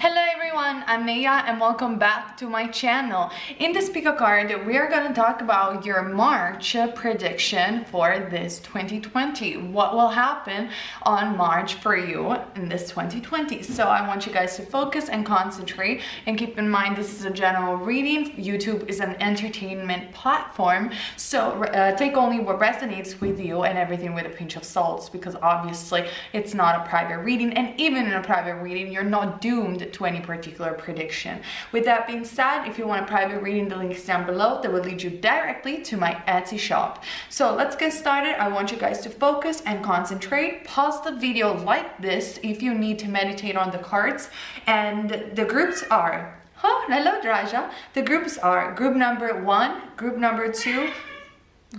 Hello everyone, I'm Maya and welcome back to my channel. In this pick a card, we are going to talk about your March prediction for this 2020. What will happen on March for you in this 2020? So I want you guys to focus and concentrate and keep in mind this is a general reading. YouTube is an entertainment platform, so take only what resonates with you and everything with a pinch of salt, because obviously it's not a private reading, and even in a private reading you're not doomed to any particular prediction. With that being said, if you want a private reading, the link is down below. That will lead you directly to my Etsy shop. So let's get started. I want you guys to focus and concentrate. Pause the video like this if you need to meditate on the cards. And the groups are, hello Raja. The groups are group number 1, group number 2,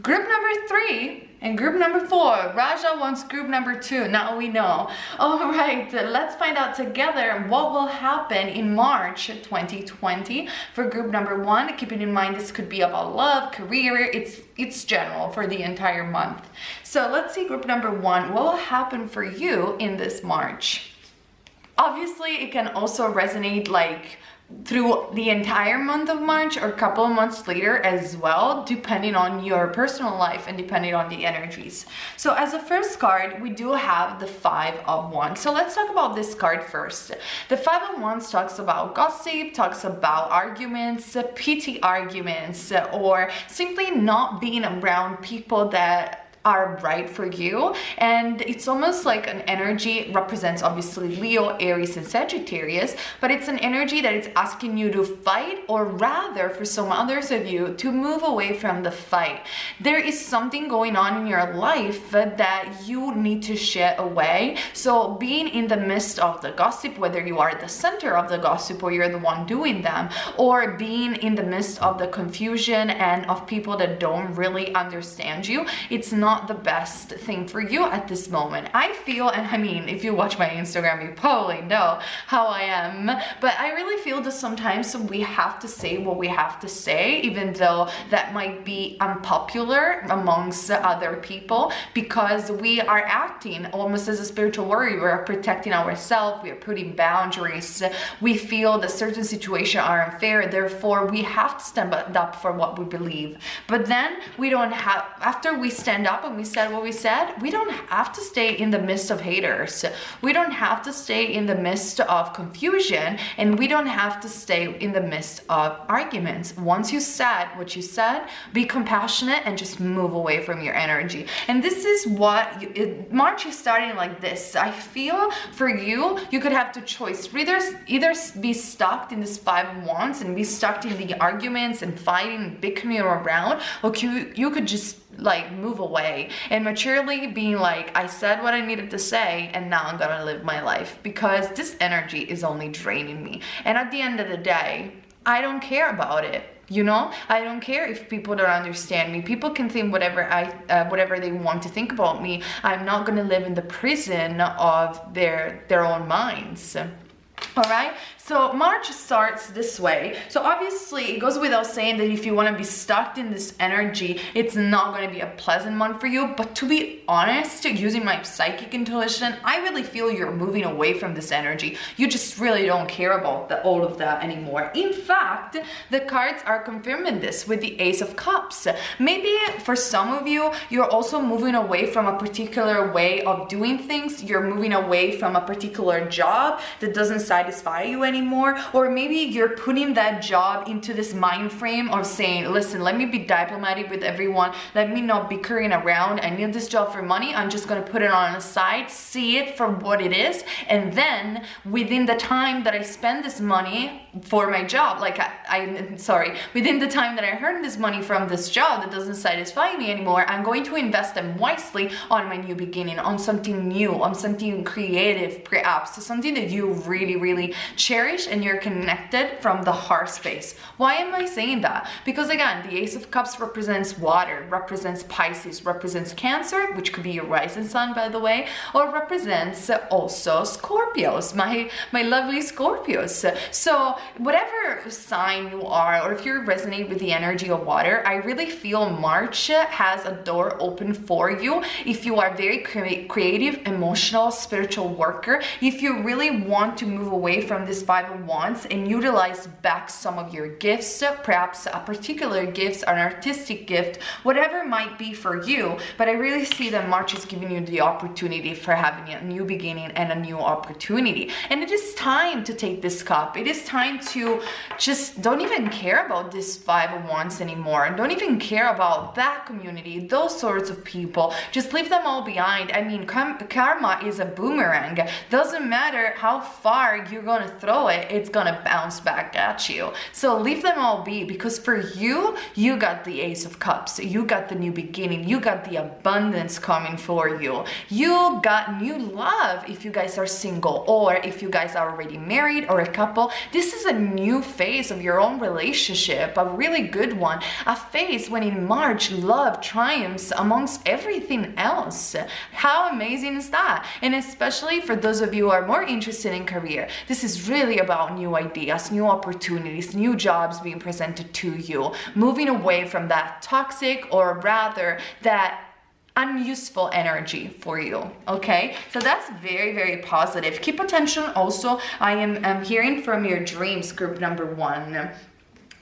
group number 3, and group number 4. Raja wants group number 2. Now we know. All right, let's find out together what will happen in March 2020 for group number 1. Keeping in mind this could be about love, career. It's general for the entire month. So let's see group number 1. What will happen for you in this March? Obviously, it can also resonate like through the entire month of March or a couple of months later as well, depending on your personal life and depending on the energies. So as a first card, we do have the 5 of Wands. So let's talk about this card first. The 5 of Wands talks about gossip, talks about arguments, petty arguments, or simply not being around people that are right for you. And it's almost like an energy represents obviously Leo, Aries, and Sagittarius, but it's an energy that it's asking you to fight, or rather for some others of you to move away from the fight. There is something going on in your life that you need to shed away. So being in the midst of the gossip, whether you are at the center of the gossip or you're the one doing them, or being in the midst of the confusion and of people that don't really understand you, it's not the best thing for you at this moment. I feel, and I mean, if you watch my Instagram, you probably know how I am, but I really feel that sometimes we have to say what we have to say, even though that might be unpopular amongst other people, because we are acting almost as a spiritual warrior. We are protecting ourselves, we are putting boundaries, we feel that certain situations are unfair, therefore we have to stand up for what we believe. But then we don't have, after we stand up and we said what we said, we don't have to stay in the midst of haters. We don't have to stay in the midst of confusion, and we don't have to stay in the midst of arguments. Once you said what you said, be compassionate and just move away from your energy. And this is what March is starting like this. I feel for you, you could have two choices. Either be stuck in this 5 of Wands and be stuck in the arguments and fighting, bickering around, or you could just like move away and maturely being like, I said what I needed to say and now I'm gonna live my life, because this energy is only draining me. And at the end of the day, I don't care about it. You know, I don't care if people don't understand me. People can think whatever they want to think about me. I'm not gonna live in the prison of their own minds. All right, so March starts this way. So obviously it goes without saying that if you want to be stuck in this energy, it's not going to be a pleasant month for you. But to be honest, using my psychic intuition, I really feel you're moving away from this energy. You just really don't care about all of that anymore. In fact, the cards are confirming this with the Ace of Cups. Maybe for some of you, you're also moving away from a particular way of doing things. You're moving away from a particular job that doesn't satisfy you anymore, or maybe you're putting that job into this mind frame of saying, listen, let me be diplomatic with everyone, let me not bickering around, I need this job for money, I'm just gonna put it on the side, see it for what it is, and then within the time that I spend this money for my job, like within the time that I earn this money from this job that doesn't satisfy me anymore, I'm going to invest them wisely on my new beginning, on something new, on something creative, perhaps something that you really cherish and you're connected from the heart space. Why am I saying that? Because again, the Ace of Cups represents water, represents Pisces, represents Cancer, which could be your rising sign by the way, or represents also Scorpios, my lovely Scorpios. So whatever sign you are, or if you resonate with the energy of water, I really feel March has a door open for you. If you are very creative, emotional, spiritual worker, if you really want to move away from this Five of Wands and utilize back some of your gifts, perhaps a particular gift, an artistic gift, whatever it might be for you. But I really see that March is giving you the opportunity for having a new beginning and a new opportunity. And it is time to take this cup. It is time to just don't even care about this Five of Wands anymore. Don't even care about that community, those sorts of people. Just leave them all behind. I mean, karma is a boomerang. Doesn't matter how far you're gonna throw it, it's gonna bounce back at you. So leave them all be, because for you, you got the Ace of Cups. You got the new beginning. You got the abundance coming for you. You got new love if you guys are single, or if you guys are already married or a couple. This is a new phase of your own relationship, a really good one. A phase when in March, love triumphs amongst everything else. How amazing is that? And especially for those of you who are more interested in career, this is really about new ideas, new opportunities, new jobs being presented to you, moving away from that toxic, or rather that unuseful energy for you. Okay, so that's very, very positive. Keep attention also. I am hearing from your dreams, group number 1.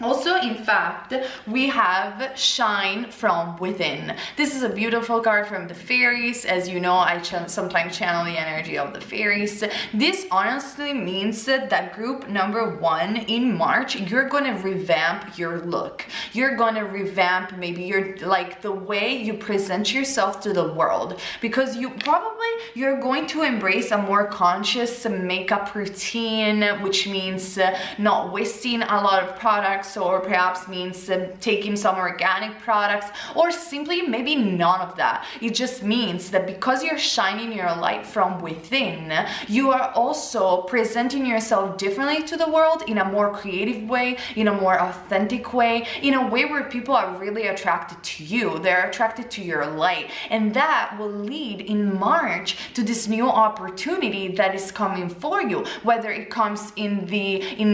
Also, in fact, we have Shine from Within. This is a beautiful card from the fairies. As you know, I sometimes channel the energy of the fairies. This honestly means that group number 1 in March, you're gonna revamp your look. You're gonna revamp maybe your, like, the way you present yourself to the world, because you're going to embrace a more conscious makeup routine, which means not wasting a lot of products, or perhaps means taking some organic products, or simply maybe none of that. It just means that because you're shining your light from within, you are also presenting yourself differently to the world, in a more creative way, in a more authentic way, in a way where people are really attracted to you. They're attracted to your light, and that will lead in March to this new opportunity that is coming for you, whether it comes in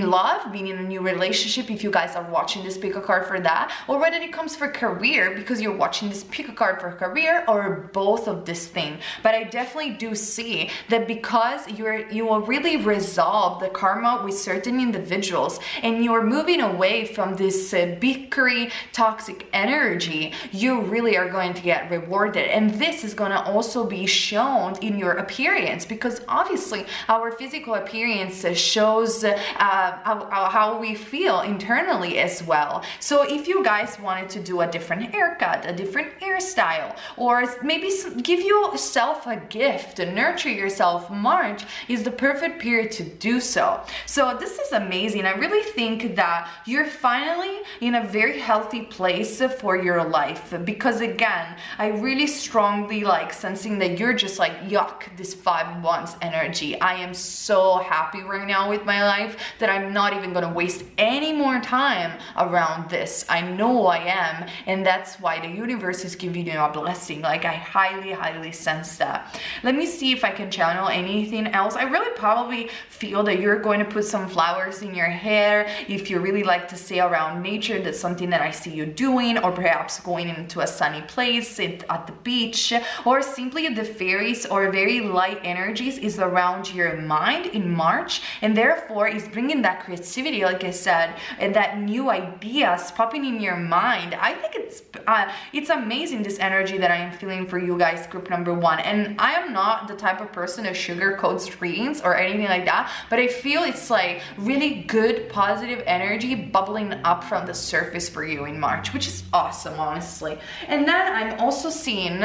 love, being in a new relationship, if you guys are watching this, pick a card for that, or whether it comes for career, because you're watching this, pick a card for career, or both of this thing. But I definitely do see that because you will really resolve the karma with certain individuals, and you're moving away from this bickery, toxic energy, you really are going to get rewarded. And this is going to also be shown in your appearance, because obviously our physical appearance shows how we feel internally as well. So if you guys wanted to do a different haircut, a different hairstyle, or maybe give yourself a gift and nurture yourself, March is the perfect period to do so. So this is amazing. I really think that you're finally in a very healthy place for your life, because again, I really strongly like sensing that you're just like, yuck, this Five of Wands energy. I am so happy right now with my life that I'm not even gonna waste any more time around this. I know I am, and that's why the universe is giving you a blessing. Like, I highly sense that. Let me see if I can channel anything else. I really probably feel that you're going to put some flowers in your hair. If you really like to stay around nature, that's something that I see you doing, or perhaps going into a sunny place at the beach, or simply the fairies or very light energies is around your mind in March, and therefore is bringing that creativity, like I said, and that new ideas popping in your mind. I think it's amazing, this energy that I am feeling for you guys, group number 1. And I am not the type of person who sugarcoats readings or anything like that, but I feel it's like really good, positive energy bubbling up from the surface for you in March, which is awesome, honestly. And then I'm also seeing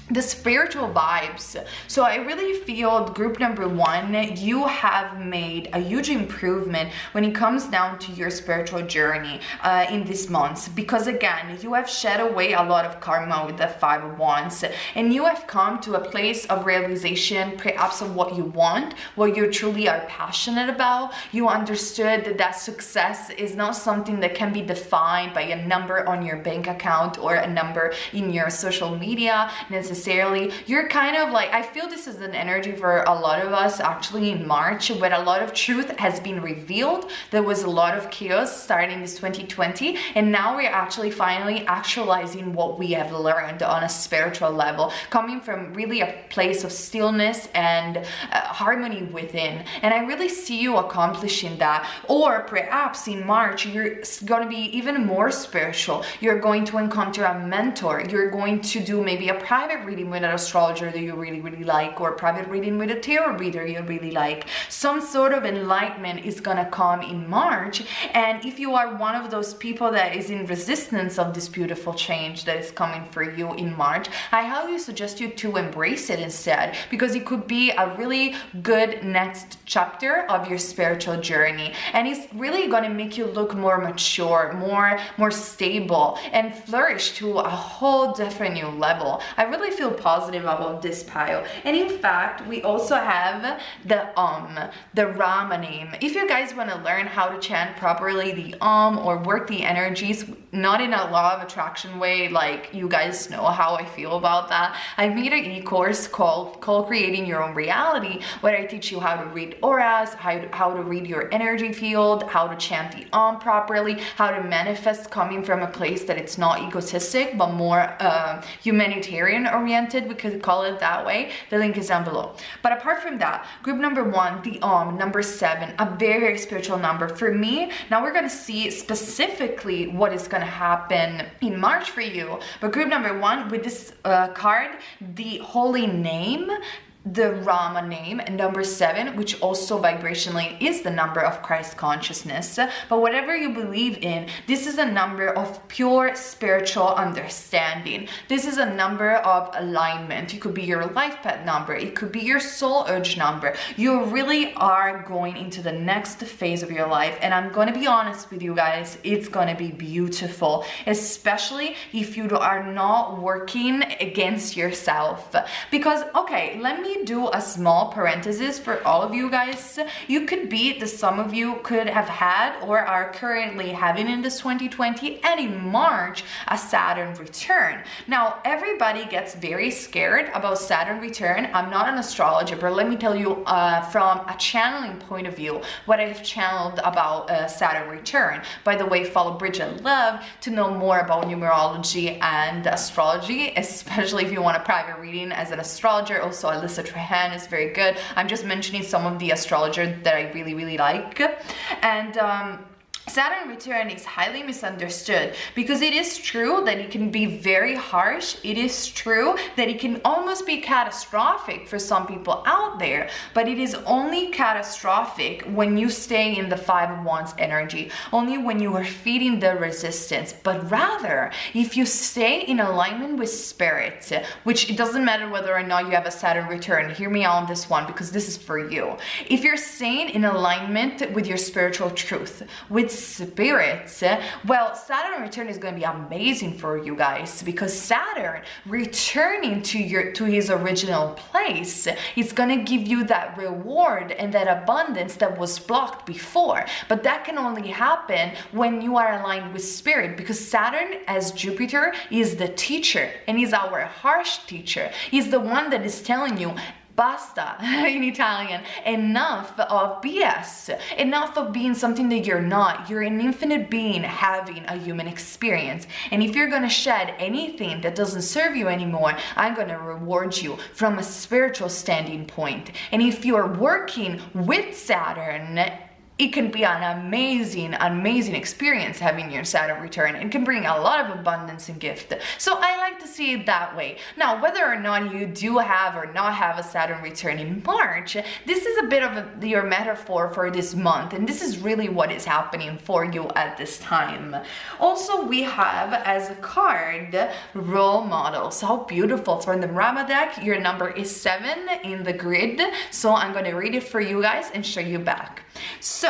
the spiritual vibes. So I really feel group number 1, you have made a huge improvement when it comes down to your spiritual journey in these months, because again, you have shed away a lot of karma with the Five of Wands, and you have come to a place of realization, perhaps of what you want, what you truly are passionate about. You understood that success is not something that can be defined by a number on your bank account or a number in your social media necessarily. necessarily. You're kind of like, I feel this is an energy for a lot of us actually in March, where a lot of truth has been revealed. There was a lot of chaos starting this 2020, and now we're actually finally actualizing what we have learned on a spiritual level, coming from really a place of stillness and harmony within. And I really see you accomplishing that. Or perhaps in March, you're going to be even more spiritual. You're going to encounter a mentor. You're going to do maybe a private reading with an astrologer that you really, really like, or a private reading with a tarot reader you really like. Some sort of enlightenment is going to come in March. And if you are one of those people that is in resistance of this beautiful change that is coming for you in March, I highly suggest you to embrace it instead, because it could be a really good next chapter of your spiritual journey. And it's really going to make you look more mature, more stable, and flourish to a whole different new level. I really feel positive about this pile. And in fact, we also have the Rama name. If you guys want to learn how to chant properly the or work the energies, not in a law of attraction way, like you guys know how I feel about that, I made an e-course called Creating Your Own Reality, where I teach you how to read auras, how to read your energy field, how to chant the properly, how to manifest coming from a place that it's not egotistic but more humanitarian oriented, we could call it that way. The link is down below. But apart from that, group number 1, the number 7, a very, very spiritual number for me. Now we're going to see specifically what is going to happen in March for you. But group number 1, with this card, the holy name, the Rama name, and number 7, which also vibrationally is the number of Christ consciousness. But whatever you believe in, this is a number of pure spiritual understanding. This is a number of alignment. It could be your life path number. It could be your soul urge number. You really are going into the next phase of your life. And I'm going to be honest with you guys, it's going to be beautiful, especially if you are not working against yourself. Because, okay, let me do a small parenthesis for all of you guys. You could be that some of you could have had or are currently having in this 2020 and in March a Saturn return. Now everybody gets very scared about Saturn return. I'm not an astrologer, but let me tell you from a channeling point of view what I've channeled about Saturn return. By the way, follow Bridget Love to know more about numerology and astrology, especially if you want a private reading as an astrologer. Also Alyssa Trahan is very good. I'm just mentioning some of the astrologers that I really, really like. And Saturn return is highly misunderstood because it is true that it can be very harsh. It is true that it can almost be catastrophic for some people out there, but it is only catastrophic when you stay in the 5 of Wands energy, only when you are feeding the resistance. But rather, if you stay in alignment with spirit, which it doesn't matter whether or not you have a Saturn return, hear me out on this one because this is for you. If you're staying in alignment with your spiritual truth, with spirit, well, Saturn return is going to be amazing for you guys, because Saturn returning to his original place is going to give you that reward and that abundance that was blocked before. But that can only happen when you are aligned with spirit, because Saturn, as Jupiter, is the teacher, and he's our harsh teacher. He's the one that is telling you, basta, in Italian, enough of BS, enough of being something that you're not. You're an infinite being having a human experience. And if you're gonna shed anything that doesn't serve you anymore, I'm gonna reward you from a spiritual standing point. And if you're working with Saturn, it can be an amazing experience having your Saturn return. It can bring a lot of abundance and gift. So I like to see it that way. Now, whether or not you do have or not have a Saturn return in March, this is a bit of your metaphor for this month, and this is really what is happening for you at this time. Also, we have as a card, role models. How beautiful. For the Rama deck, your number is 7 in the grid. So I'm going to read it for you guys and show you back. So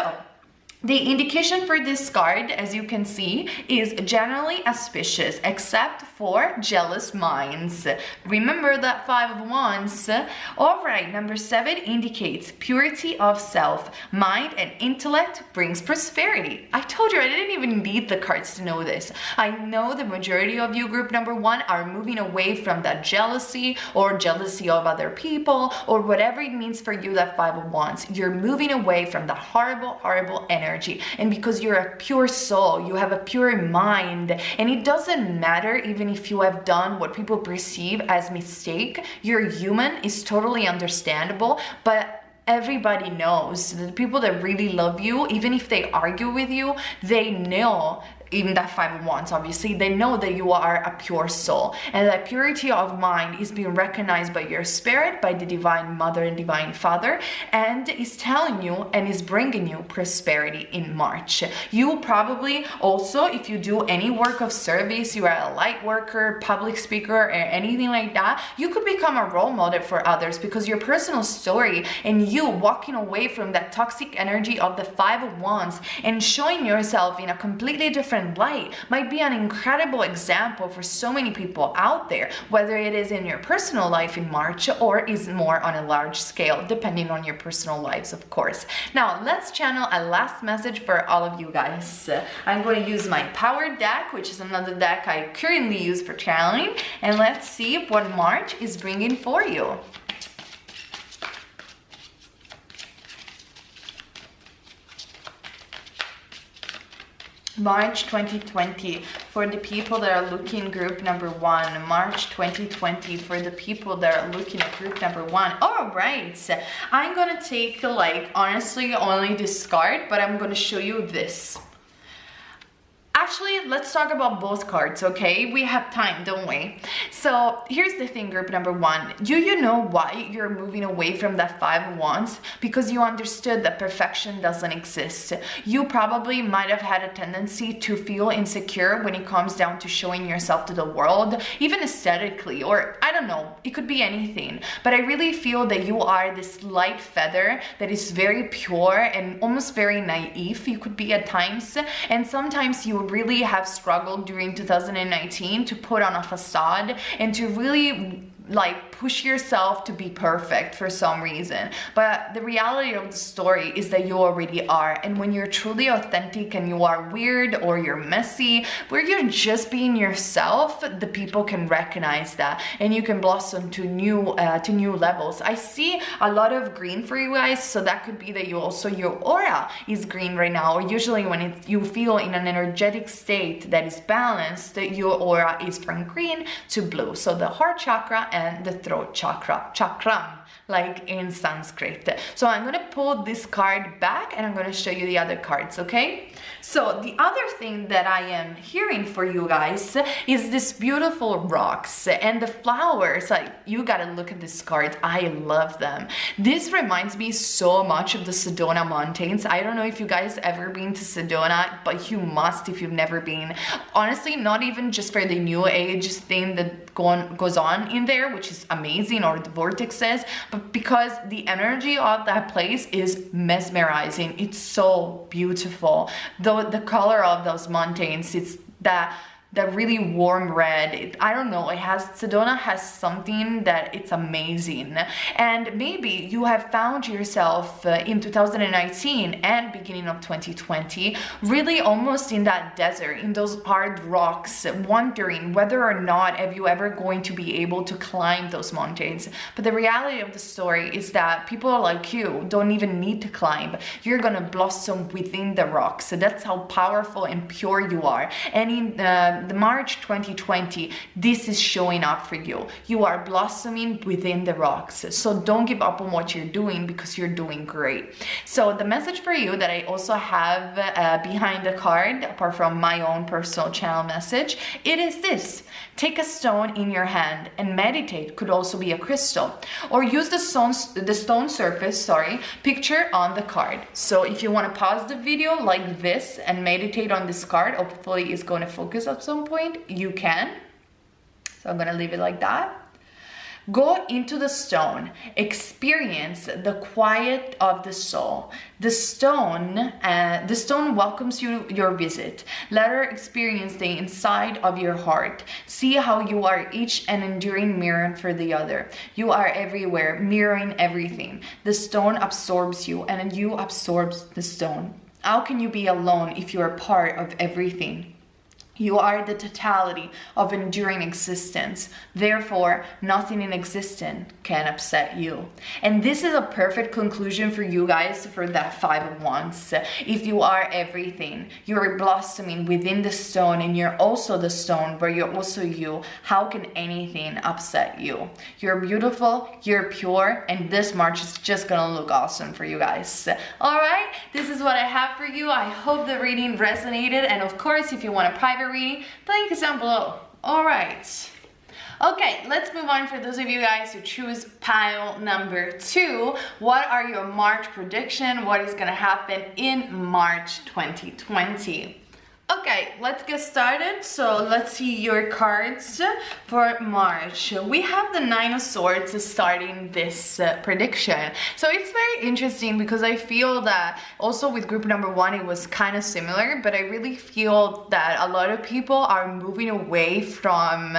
The indication for this card, as you can see, is generally auspicious, except for jealous minds. Remember that 5 of Wands. All right, number 7 indicates purity of self. Mind and intellect brings prosperity. I told you I didn't even need the cards to know this. I know the majority of you, group number 1, are moving away from that jealousy or jealousy of other people or whatever it means for you, that 5 of Wands. You're moving away from that horrible energy. And because you're a pure soul, you have a pure mind, and it doesn't matter even if you have done what people perceive as mistake. You're human, is totally understandable, but everybody knows that the people that really love you, even if they argue with you, they know, even that 5 of Wands, obviously, they know that you are a pure soul, and that purity of mind is being recognized by your spirit, by the Divine Mother and Divine Father, and is telling you and is bringing you prosperity in March. You probably also, if you do any work of service, you are a light worker, public speaker, or anything like that, you could become a role model for others, because your personal story and you walking away from that toxic energy of the 5 of Wands and showing yourself in a completely different light might be an incredible example for so many people out there, whether it is in your personal life in March or is more on a large scale, depending on your personal lives, of course. Now, let's channel a last message for all of you guys. I'm going to use my power deck, which is another deck I currently use for channeling, and let's see what March is bringing for you. March 2020 for the people that are looking, group number 1. March 2020 for the people that are looking at group number 1. All right, I'm gonna take honestly only this card, but I'm gonna show you this. Actually, let's talk about both cards, okay? We have time, don't we? So here's the thing, group number 1. Do you know why you're moving away from that 5 of Wands? Because you understood that perfection doesn't exist. You probably might have had a tendency to feel insecure when it comes down to showing yourself to the world, even aesthetically, or I don't know, it could be anything. But I really feel that you are this light feather that is very pure and almost very naive, you could be at times, and sometimes you really have struggled during 2019 to put on a facade and to really push yourself to be perfect for some reason. But the reality of the story is that you already are, and when you're truly authentic and you are weird or you're messy, where you're just being yourself, the people can recognize that and you can blossom to new levels. I see a lot of green for you guys, so that could be that your aura is green right now, or usually when you feel in an energetic state that is balanced, that your aura is from green to blue. So the heart chakra and the throat chakra, chakram, like in Sanskrit. So I'm gonna pull this card back and I'm gonna show you the other cards, okay? So the other thing that I am hearing for you guys is this beautiful rocks and the flowers. You gotta look at this card. I love them. This reminds me so much of the Sedona Mountains. I don't know if you guys ever been to Sedona, but you must if you've never been. Honestly, not even just for the new age thing that goes on in there, which is amazing, or the vortexes, but because the energy of that place is mesmerizing. It's so beautiful. Though the color of those mountains, it's that really warm red. I don't know, Sedona has something that it's amazing. And maybe you have found yourself in 2019 and beginning of 2020 really almost in that desert, in those hard rocks, wondering whether or not have you ever going to be able to climb those mountains. But the reality of the story is that people like you don't even need to climb. You're gonna blossom within the rocks. So that's how powerful and pure you are. And in the March 2020, this is showing up for you. You are blossoming within the rocks. So don't give up on what you're doing, because you're doing great. So the message for you that I also have behind the card, apart from my own personal channel message, it is this: take a stone in your hand and meditate. Could also be a crystal, or use the stone surface, picture on the card. So if you want to pause the video like this and meditate on this card, hopefully it's going to focus at some point, you can. So I'm going to leave it like that. Go into the stone, experience the quiet of the soul. The stone welcomes your visit. Let her experience the inside of your heart. See how you are each an enduring mirror for the other. You are everywhere, mirroring everything. The stone absorbs you, and you absorbs the stone. How can you be alone if you are part of everything? You are the totality of enduring existence. Therefore, nothing in existence can upset you. And this is a perfect conclusion for you guys for that 5 of Wands. If you are everything, you're blossoming within the stone, and you're also the stone, but you're also you. How can anything upset you? You're beautiful, you're pure, and this March is just gonna look awesome for you guys. All right, this is what I have for you. I hope the reading resonated, and of course, if you want a private reading, the link is down below. All right. Okay, let's move on. For those of you guys who choose pile number 2, what are your March prediction? What is going to happen in March 2020? Okay, let's get started. So let's see your cards for March. We have the 9 of Swords starting this prediction. So it's very interesting because I feel that also with group number 1 it was kind of similar, but I really feel that a lot of people are moving away from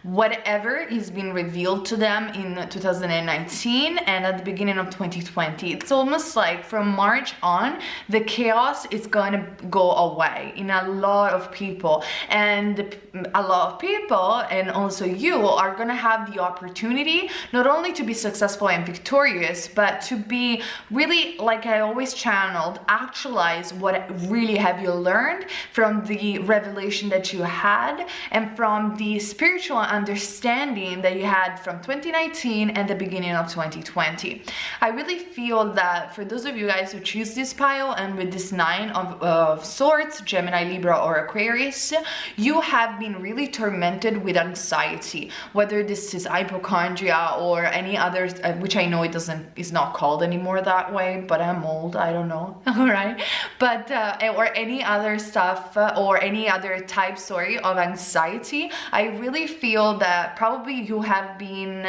whatever is being revealed to them in 2019 and at the beginning of 2020. It's almost like from March on, the chaos is going to go away in a lot of people, and a lot of people, and also you, are going to have the opportunity not only to be successful and victorious, but to be really, like I always channeled, actualize what really have you learned from the revelation that you had and from the spiritual understanding that you had from 2019 and the beginning of 2020. I really feel that for those of you guys who choose this pile and with this 9 of Swords, Gemini, Libra, or Aquarius, you have been really tormented with anxiety, whether this is hypochondria or any other, which I know is not called anymore that way, but I'm old, I don't know. All right, but or any other stuff or any other type, sorry, of anxiety. I really feel that probably you have been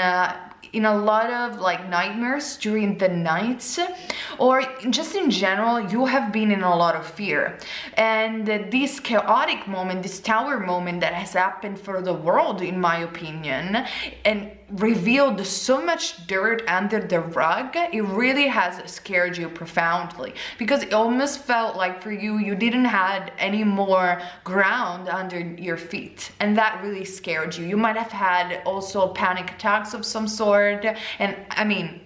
in a lot of like nightmares during the nights, or just in general you have been in a lot of fear. And this chaotic moment, this tower moment that has happened for the world, in my opinion, and revealed so much dirt under the rug, it really has scared you profoundly, because it almost felt like for you, you didn't have any more ground under your feet, and that really scared you. You might have had also panic attacks of some sort, and I mean,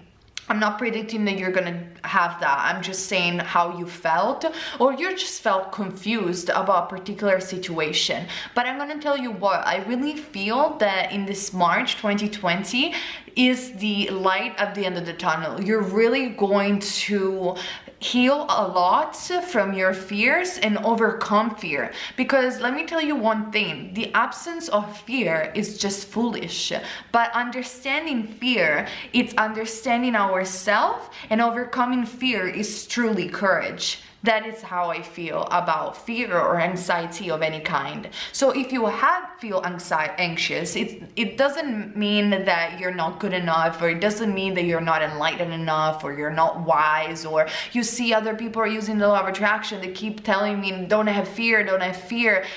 I'm not predicting that you're gonna have that. I'm just saying how you felt, or you just felt confused about a particular situation. But I'm gonna tell you what, I really feel that in this March 2020 is the light at the end of the tunnel. You're really going to heal a lot from your fears and overcome fear, because let me tell you one thing, the absence of fear is just foolish, but understanding fear, it's understanding ourselves, and overcoming fear is truly courage. That is how I feel about fear or anxiety of any kind. So if you feel anxious, it doesn't mean that you're not good enough, or it doesn't mean that you're not enlightened enough, or you're not wise, or you see other people are using the law of attraction. They keep telling me, don't have fear,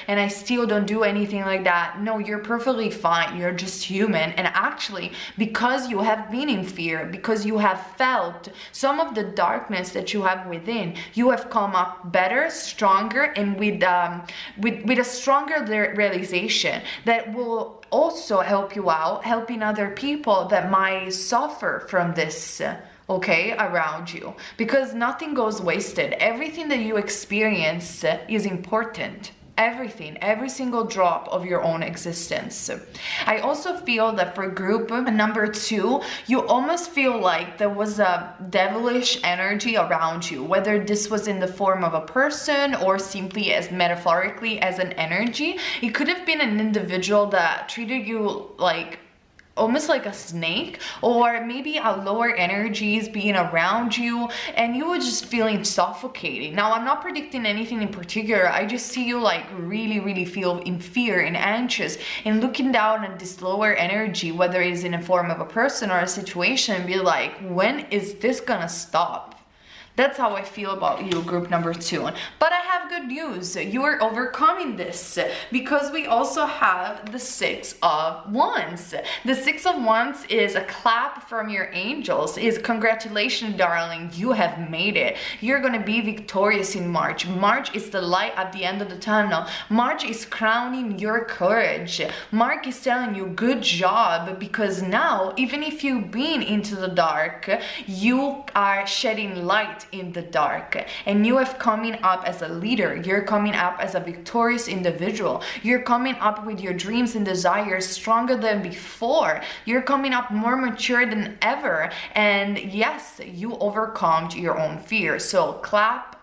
and I still don't do anything like that. No, you're perfectly fine. You're just human. And actually, because you have been in fear, because you have felt some of the darkness that you have within, you have come up better, stronger, and with a stronger realization that will also help you out, helping other people that might suffer from this, okay, around you, because nothing goes wasted. Everything that you experience is important. Everything, every single drop of your own existence. I also feel that for group number 2, you almost feel like there was a devilish energy around you, whether this was in the form of a person or simply as metaphorically as an energy. It could have been an individual that treated you like almost like a snake, or maybe a lower energies being around you, and you were just feeling suffocating. Now, I'm not predicting anything in particular. I just see you like really feel in fear and anxious and looking down at this lower energy, whether it's in a form of a person or a situation, and be like, when is this gonna stop? That's how I feel about you, group number 2. But I have good news. You are overcoming this, because we also have the 6 of Wands. The 6 of Wands is a clap from your angels. Is congratulations, darling. You have made it. You're going to be victorious in March. March is the light at the end of the tunnel. March is crowning your courage. March is telling you good job, because now, even if you've been into the dark, you are shedding light in the dark, and you have coming up as a leader. You're coming up as a victorious individual. You're coming up with your dreams and desires stronger than before. You're coming up more mature than ever, and yes, you overcome your own fear. So clap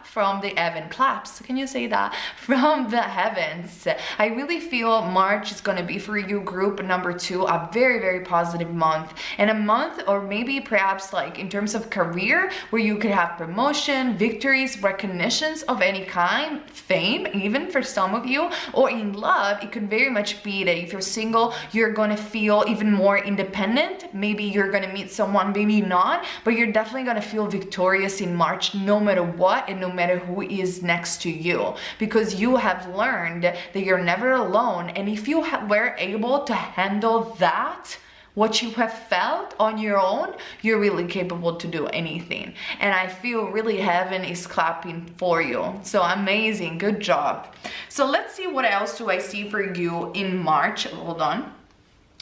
from the heaven, claps, can you say that, from the heavens. I really feel March is going to be for you, group number 2, a very positive month, and a month, or maybe perhaps like in terms of career, where you could have promotion, victories, recognitions of any kind, fame even for some of you. Or in love, it could very much be that if you're single, you're going to feel even more independent. Maybe you're going to meet someone, maybe not, but you're definitely going to feel victorious in March, no matter what and no matter who is next to you, because you have learned that you're never alone. And if you were able to handle that, what you have felt on your own, you're really capable to do anything. And I feel really heaven is clapping for you. So amazing, good job. So let's see, what else do I see for you in March? Hold on,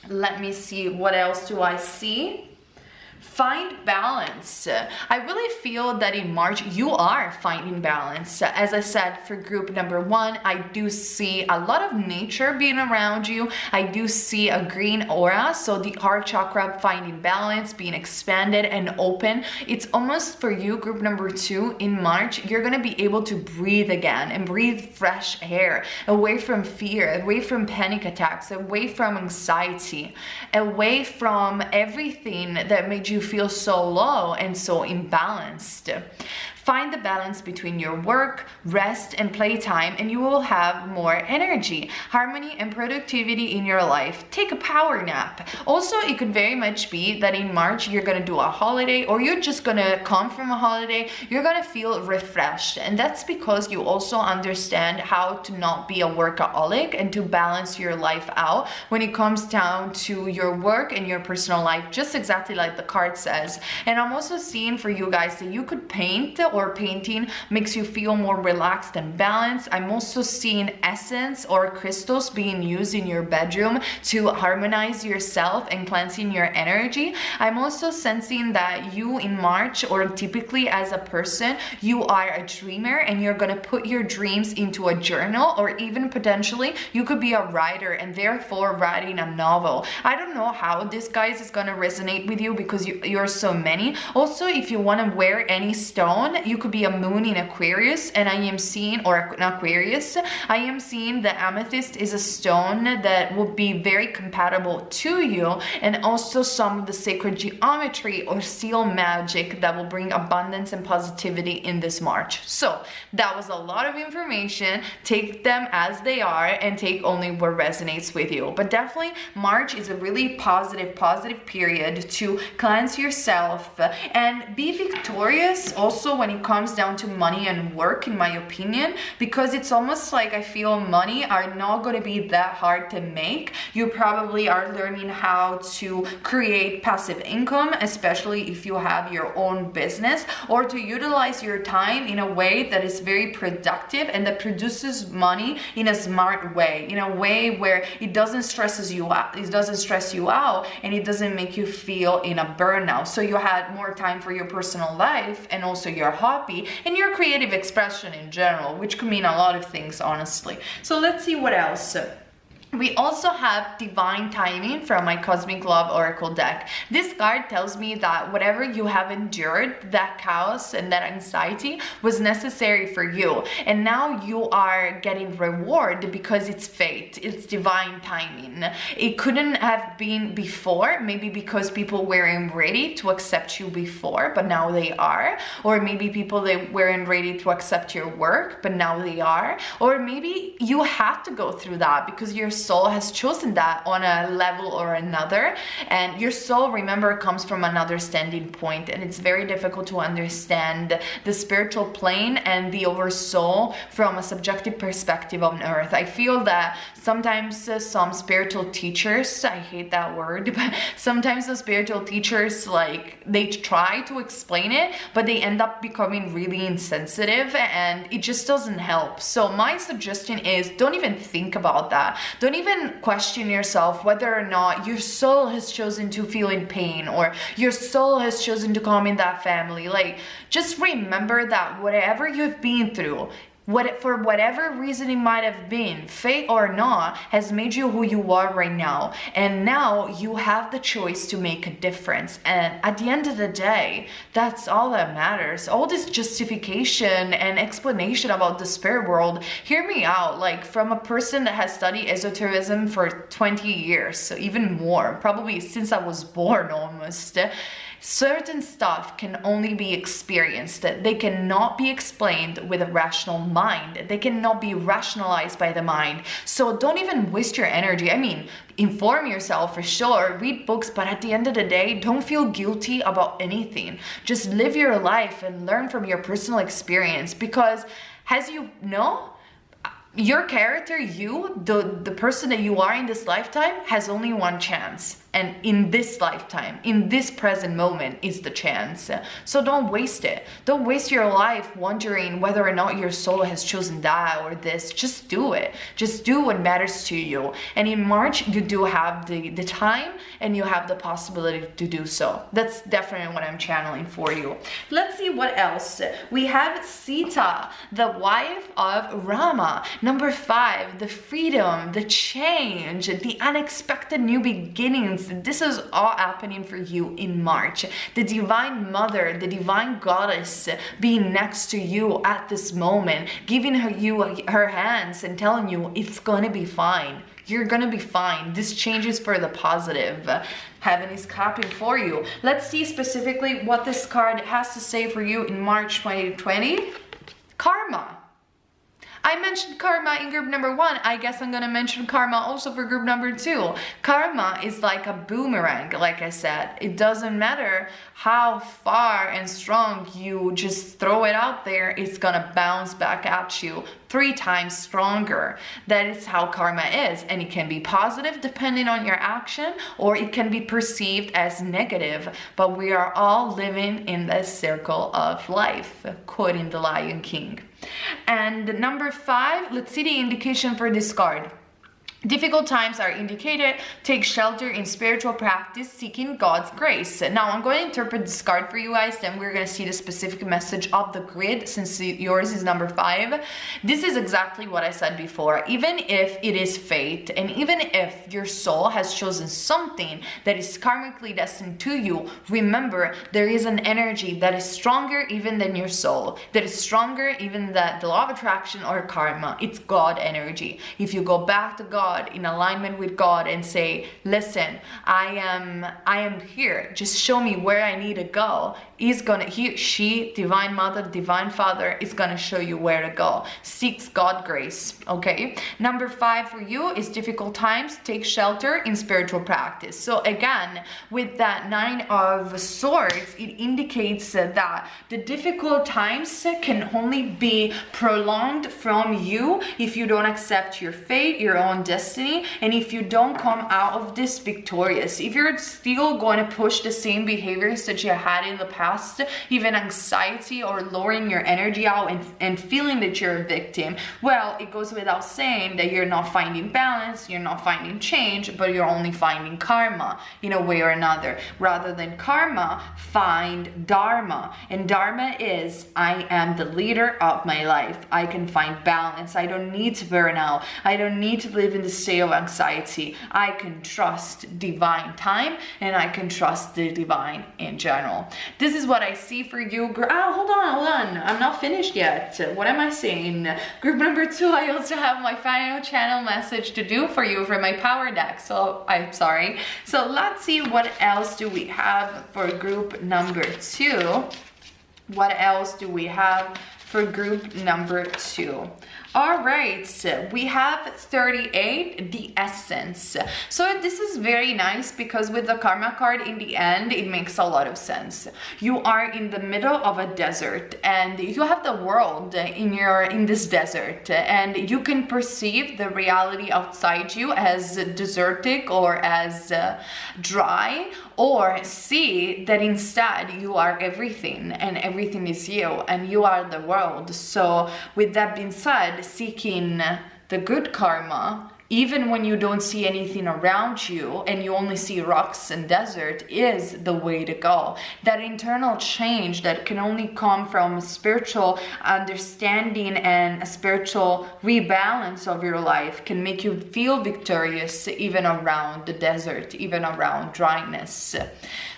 let me see, what else do I see? Find balance. I really feel that in March you are finding balance. As I said, for group number 1, I do see a lot of nature being around you. I do see a green aura, so the heart chakra finding balance, being expanded and open. It's almost for you, group number 2, in March, you're gonna be able to breathe again and breathe fresh air, away from fear, away from panic attacks, away from anxiety, away from everything that made you feel so low and so imbalanced. Find the balance between your work, rest, and playtime, and you will have more energy, harmony, and productivity in your life. Take a power nap. Also, it could very much be that in March you're gonna do a holiday, or you're just gonna come from a holiday. You're gonna feel refreshed, and that's because you also understand how to not be a workaholic and to balance your life out when it comes down to your work and your personal life, just exactly like the card says. And I'm also seeing for you guys that you could paint, or painting makes you feel more relaxed and balanced. I'm also seeing essence or crystals being used in your bedroom to harmonize yourself and cleansing your energy. I'm also sensing that you in March, or typically as a person, you are a dreamer, and you're gonna put your dreams into a journal, or even potentially you could be a writer and therefore writing a novel. I don't know how this, guys, is gonna resonate with you, because you're so many. Also, if you want to wear any stone, you could be a moon in Aquarius, and I am seeing, or an Aquarius, I am seeing the amethyst is a stone that will be very compatible to you, and also some of the sacred geometry or seal magic that will bring abundance and positivity in this March. So that was a lot of information. Take them as they are and take only what resonates with you. But definitely March is a really positive period to cleanse yourself and be victorious also when it comes down to money and work, in my opinion, because it's almost like I feel money are not going to be that hard to make. You probably are learning how to create passive income, especially if you have your own business, or to utilize your time in a way that is very productive and that produces money in a smart way, in a way where it doesn't stress you out, and it doesn't make you feel in a burnout. So you had more time for your personal life and also your hobby and your creative expression in general, which could mean a lot of things, honestly. So let's see what else. We also have divine timing from my Cosmic Love Oracle deck. This card tells me that whatever you have endured, that chaos and that anxiety was necessary for you. And now you are getting reward because it's fate, it's divine timing. It couldn't have been before, maybe because people weren't ready to accept you before, but now they are. Or maybe people they weren't ready to accept your work, but now they are. Or maybe you had to go through that because your soul has chosen that on a level or another, and your soul, remember, comes from another standing point, and it's very difficult to understand the spiritual plane and the oversoul from a subjective perspective on earth. I feel that sometimes some spiritual teachers, I hate that word, but sometimes the spiritual teachers, like, they try to explain it, but they end up becoming really insensitive, and it just doesn't help. So my suggestion is, don't even think about that. Don't even question yourself whether or not your soul has chosen to feel in pain or your soul has chosen to come in that family. Like, just remember that whatever you've been through, for whatever reason it might have been, fate or not, has made you who you are right now. And now you have the choice to make a difference. And at the end of the day, that's all that matters. All this justification and explanation about the spirit world, hear me out, like, from a person that has studied esotericism for 20 years, so even more, probably since I was born almost. Certain stuff can only be experienced. They cannot be explained with a rational mind. They cannot be rationalized by the mind. So don't even waste your energy. I mean, inform yourself for sure, read books, but at the end of the day, don't feel guilty about anything. Just live your life and learn from your personal experience, because as you know, your character, the person that you are in this lifetime, has only one chance. And in this lifetime, in this present moment, is the chance. So don't waste it. Don't waste your life wondering whether or not your soul has chosen that or this. Just do it. Just do what matters to you. And in March, you do have the time and you have the possibility to do so. That's definitely what I'm channeling for you. Let's see what else. We have Sita, the wife of Rama. Number 5, the freedom, the change, the unexpected new beginnings. This is all happening for you in March. The divine mother, the divine goddess being next to you at this moment, giving her hands and telling you it's gonna be fine. You're gonna be fine. This changes for the positive. Heaven is clapping for you. Let's see specifically what this card has to say for you in March 2020. Karma. I mentioned karma in group number 1. I guess I'm gonna mention karma also for group number 2. Karma is like a boomerang, like I said. It doesn't matter how far and strong you just throw it out there, it's gonna bounce back at you 3 times stronger. That is how karma is. And it can be positive depending on your action, or it can be perceived as negative. But we are all living in this circle of life, quoting the Lion King. And number 5, let's see the indication for this card. Difficult times are indicated. Take shelter in spiritual practice, seeking God's grace. Now, I'm going to interpret this card for you guys, then we're going to see the specific message of the grid, since yours is number 5. This is exactly what I said before. Even if it is fate, and even if your soul has chosen something that is karmically destined to you, remember, there is an energy that is stronger even than your soul, that is stronger even than the law of attraction or karma. It's God energy. If you go back to God, in alignment with God, and say, listen, I am here, just show me where I need to go, she, divine mother, divine father, is gonna show you where to go. Seeks God grace. Okay, number 5 for you is difficult times. Take shelter in spiritual practice. So again, with that 9 of swords, it indicates that the difficult times can only be prolonged from you if you don't accept your fate, your own destiny, and if you don't come out of this victorious. If you're still going to push the same behaviors that you had in the past, past, even anxiety or lowering your energy out and feeling that you're a victim, well, it goes without saying that you're not finding balance, you're not finding change, but you're only finding karma in a way or another. Rather than karma, find dharma. And dharma is, I am the leader of my life. I can find balance. I don't need to burn out. I don't need to live in the state of anxiety. I can trust divine time, and I can trust the divine in general. This is what I see for you. Hold on. I'm not finished yet. What am I saying? Group number 2, I also have my final channel message to do for you for my power deck. So I'm sorry. So let's see what else do we have for group number 2. What else do we have for group number 2? All right, so we have 38, the essence. So this is very nice because with the karma card in the end, it makes a lot of sense. You are in the middle of a desert and you have the world in this desert, and you can perceive the reality outside you as desertic or as dry, or see that instead you are everything and everything is you and you are the world. So with that being said, seeking the good karma, even when you don't see anything around you and you only see rocks and desert, is the way to go. That internal change that can only come from spiritual understanding and a spiritual rebalance of your life can make you feel victorious even around the desert, even around dryness.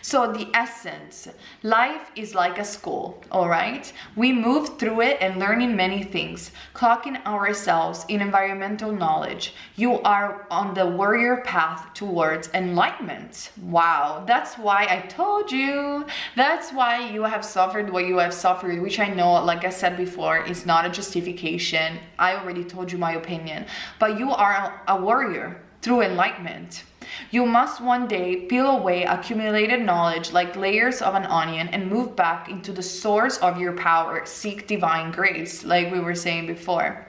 So the essence, life is like a school, all right? We move through it and learning many things, clocking ourselves in environmental knowledge. You are on the warrior path towards enlightenment. Wow, that's why I told you. That's why you have suffered what you have suffered, which I know, like I said before, is not a justification. I already told you my opinion, but you are a warrior through enlightenment. You must one day peel away accumulated knowledge like layers of an onion and move back into the source of your power. Seek divine grace, like we were saying before.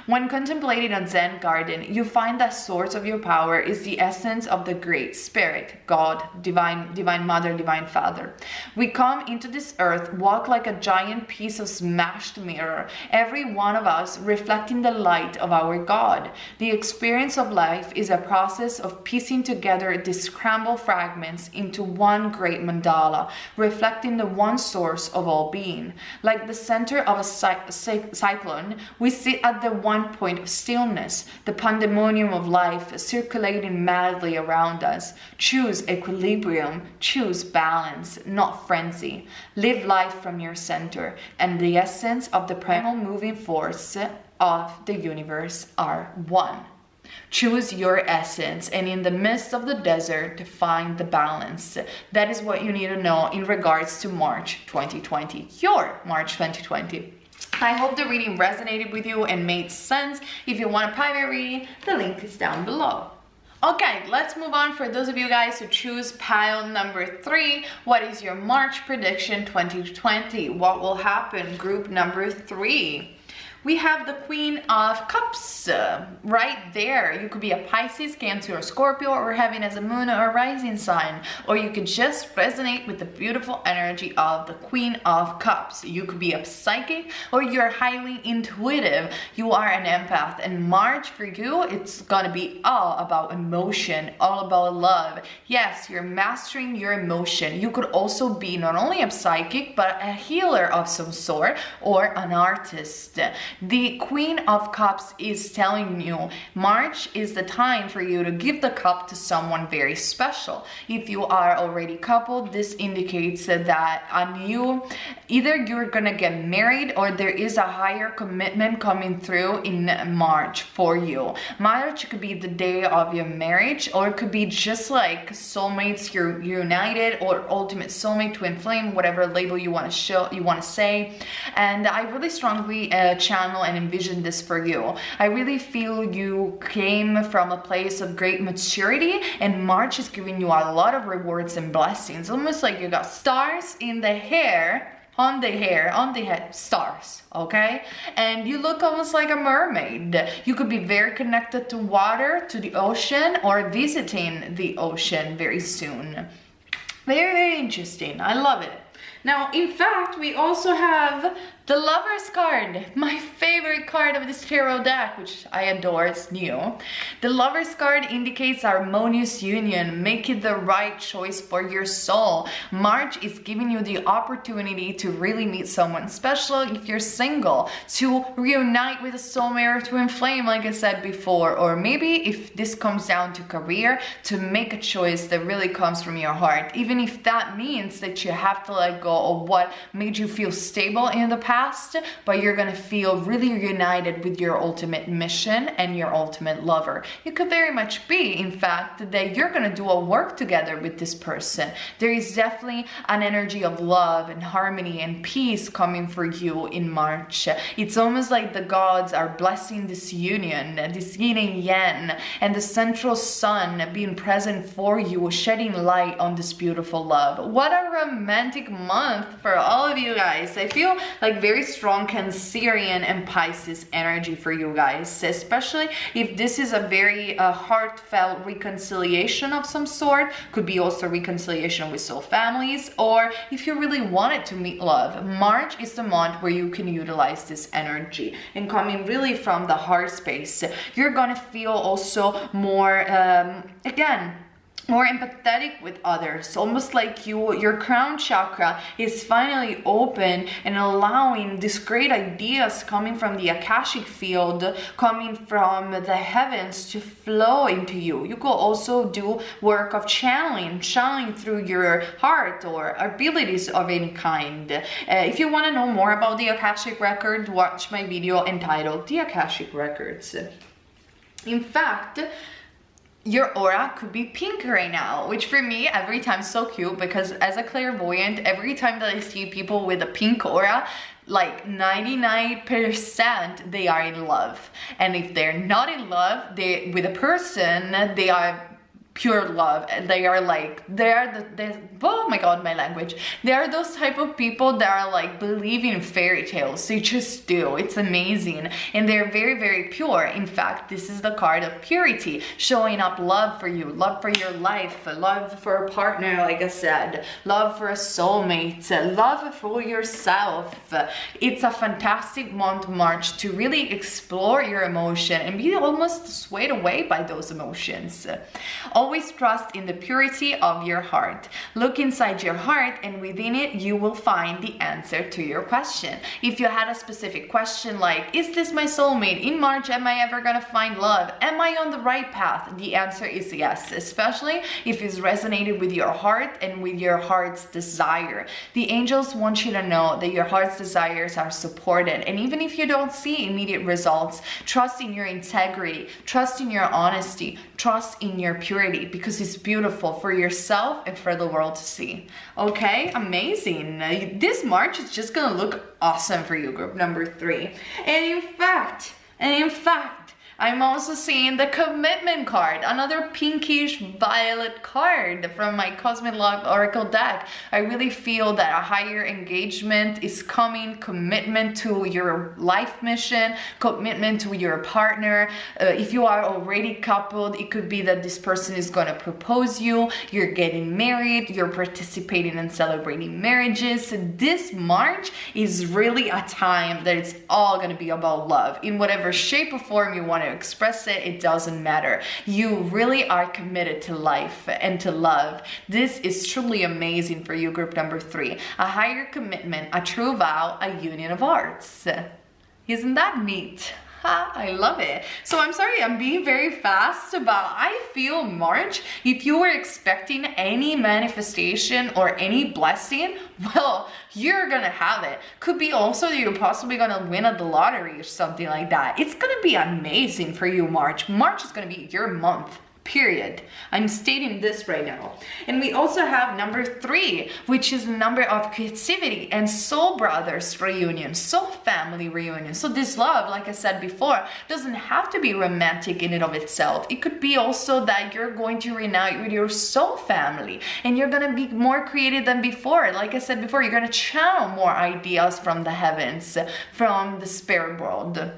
When contemplating a Zen garden, you find that source of your power is the essence of the Great Spirit, God, divine Mother, Divine Father. We come into this earth, walk like a giant piece of smashed mirror, every one of us reflecting the light of our God. The experience of life is a process of piecing together these scrambled fragments into one great mandala, reflecting the one source of all being. Like the center of a cyclone, we sit at the one point of stillness, the pandemonium of life circulating madly around us. Choose equilibrium, choose balance, not frenzy. Live life from your center, and the essence of the primal moving force of the universe are one. Choose your essence, and in the midst of the desert, find the balance. That is what you need to know in regards to March 2020, your March 2020. I hope the reading resonated with you and made sense. If you want a private reading, the link is down below. Okay, let's move on. For those of you guys who choose pile number 3, what is your March prediction 2020? What will happen? Group number 3. We have the Queen of Cups right there. You could be a Pisces, Cancer, or Scorpio, or having as a moon or rising sign. Or you could just resonate with the beautiful energy of the Queen of Cups. You could be a psychic, or you're highly intuitive. You are an empath. And March for you, it's gonna be all about emotion, all about love. Yes, you're mastering your emotion. You could also be not only a psychic, but a healer of some sort, or an artist. The Queen of Cups is telling you March is the time for you to give the cup to someone very special. If you are already coupled, this indicates that either you're gonna get married or there is a higher commitment coming through in March for you. March could be the day of your marriage, or it could be just like soulmates, you're united, or ultimate soulmate, twin flame, whatever label you want to say. And I really strongly channel and envision this for you. I really feel you came from a place of great maturity, and March is giving you a lot of rewards and blessings. Almost like you got stars in the hair, on the head, stars, okay? And you look almost like a mermaid. You could be very connected to water, to the ocean, or visiting the ocean very soon. Very, very interesting. I love it. Now, in fact, we also have the Lover's card, my favorite card of this tarot deck, which I adore, it's new. The Lover's card indicates harmonious union. Make it the right choice for your soul. March is giving you the opportunity to really meet someone special if you're single, to reunite with a soulmate or to inflame, like I said before, or maybe if this comes down to career, to make a choice that really comes from your heart, even if that means that you have to let go of what made you feel stable in the past, but you're gonna feel really reunited with your ultimate mission and your ultimate lover. It could very much be, in fact, that you're gonna do a work together with this person. There is definitely an energy of love and harmony and peace coming for you in March. It's almost like the gods are blessing this union, this yin and yang, and the central sun being present for you, shedding light on this beautiful love. What a romantic month for all of you guys. I feel like very strong Cancerian and Pisces energy for you guys, especially if this is a very heartfelt reconciliation of some sort. Could be also reconciliation with soul families, or if you really wanted to meet love. March is the month where you can utilize this energy and coming really from the heart space. You're gonna feel also more again, more empathetic with others, almost like your crown chakra is finally open and allowing these great ideas coming from the Akashic field, coming from the heavens to flow into you. You could also do work of channeling through your heart or abilities of any kind. If you want to know more about the Akashic record, watch my video entitled The Akashic Records. In fact, your aura could be pink right now, which for me every time is so cute, because as a clairvoyant, every time that I see people with a pink aura, like 99% they are in love. And if they're not in love with a person, they are pure love. They are like, oh my god, my language. They are those type of people that are like believing in fairy tales. They just do. It's amazing. And they're very, very pure. In fact, this is the card of purity, showing up love for you, love for your life, love for a partner, like I said, love for a soulmate, love for yourself. It's a fantastic month, March, to really explore your emotion and be almost swayed away by those emotions. Always trust in the purity of your heart. Look inside your heart, and within it you will find the answer to your question. If you had a specific question like, is this my soulmate? In March, am I ever gonna find love? Am I on the right path? The answer is yes, especially if it's resonated with your heart and with your heart's desire. The angels want you to know that your heart's desires are supported, and even if you don't see immediate results, trust in your integrity, trust in your honesty, trust in your purity, because it's beautiful for yourself and for the world to see. Okay, amazing. This March is just gonna look awesome for you, group number 3. And in fact, I'm also seeing the Commitment card, another pinkish violet card from my Cosmic Love Oracle deck. I really feel that a higher engagement is coming, commitment to your life mission, commitment to your partner. If you are already coupled, it could be that this person is going to propose you, you're getting married, you're participating in celebrating marriages. This March is really a time that it's all going to be about love. In whatever shape or form you want to express it, it doesn't matter. You really are committed to life and to love. This is truly amazing for you, group number 3. A higher commitment, a true vow, a union of hearts. Isn't that neat? I love it. So I'm sorry, I'm being very fast, but I feel March, if you were expecting any manifestation or any blessing, well, you're gonna have it. Could be also that you're possibly gonna win at the lottery or something like that. It's gonna be amazing for you, March. March is gonna be your month. Period. I'm stating this right now. And we also have number 3, which is the number of creativity and soul brothers reunion, soul family reunion. So this love, like I said before, doesn't have to be romantic in and of itself. It could be also that you're going to reunite with your soul family and you're going to be more creative than before. Like I said before, you're going to channel more ideas from the heavens, from the spirit world.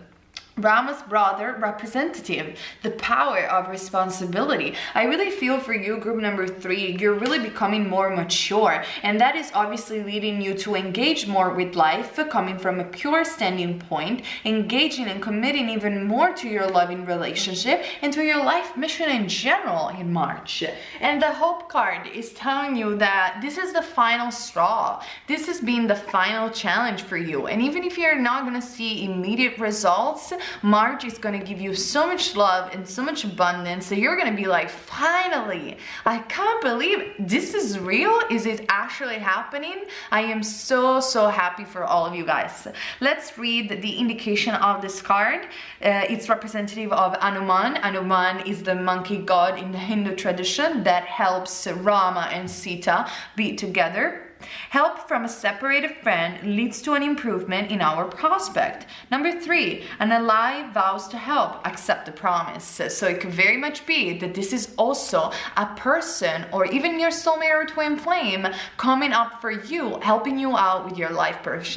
Rama's brother representative, the power of responsibility. I really feel for you, group number 3, you're really becoming more mature, and that is obviously leading you to engage more with life, coming from a pure standing point, engaging and committing even more to your loving relationship and to your life mission in general in March. And the Hope card is telling you that this is the final straw. This has been the final challenge for you, and even if you're not going to see immediate results, March is going to give you so much love and so much abundance that you're going to be like, finally, I can't believe this is real. Is it actually happening? I am so happy for all of you guys. Let's read the indication of this card. It's representative of Hanuman. Hanuman is the monkey god in the Hindu tradition that helps Rama and Sita be together. Help from a separated friend leads to an improvement in our prospect. Number 3, an ally vows to help, accept the promise. So it could very much be that this is also a person or even your soulmate or twin flame coming up for you, helping you out with your life purpose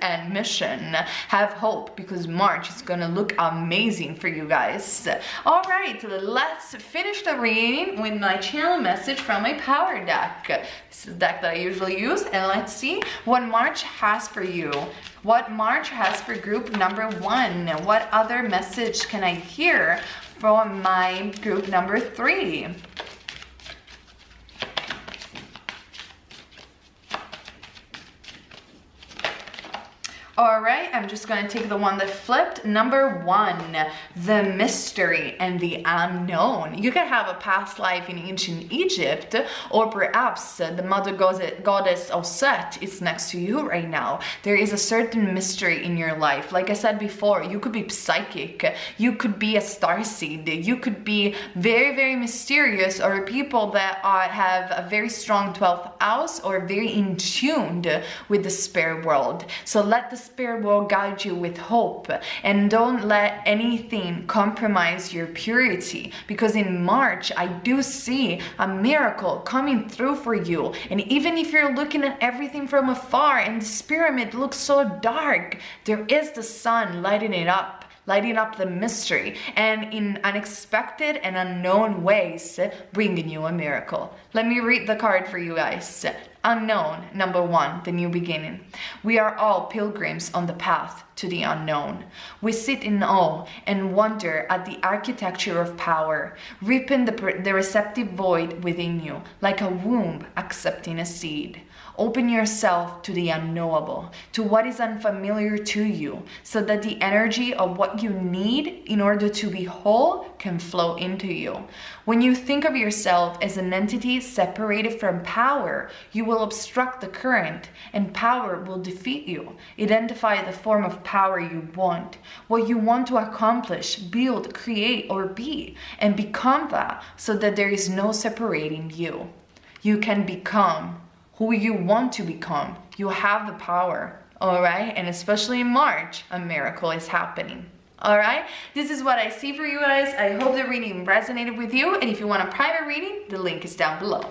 and mission. Have hope, because March is gonna look amazing for you guys. All right, let's finish the reading with my channel message from my power deck. This is the deck that I usually use, and let's see what March has for you. What March has for group number 1. What other message can I hear from my group number 3? All right, I'm just going to take the one that flipped. Number 1, the mystery and the unknown. You could have a past life in ancient Egypt, or perhaps the mother goddess of Set is next to you right now. There is a certain mystery in your life. Like I said before, you could be psychic, you could be a starseed, you could be very mysterious, or people that have a very strong 12th house or very in tuned with the spirit world. So let the spirit will guide you with hope, and don't let anything compromise your purity, because in March I do see a miracle coming through for you. And even if you're looking at everything from afar and this pyramid looks so dark, there is the sun lighting up the mystery, and in unexpected and unknown ways bringing you a miracle. Let me read the card for you guys. Unknown, number 1, the new beginning. We are all pilgrims on the path to the unknown. We sit in awe and wonder at the architecture of power, ripping the receptive void within you, like a womb accepting a seed. Open yourself to the unknowable, to what is unfamiliar to you, so that the energy of what you need in order to be whole can flow into you. When you think of yourself as an entity separated from power, you will obstruct the current, and power will defeat you. Identify the form of power you want, what you want to accomplish, build, create, or be, and become that, so that there is no separating you. You can become who you want to become. You have the power, all right? And especially in March, a miracle is happening. All right, this is what I see for you guys. I hope the reading resonated with you, and if you want a private reading, the link is down below.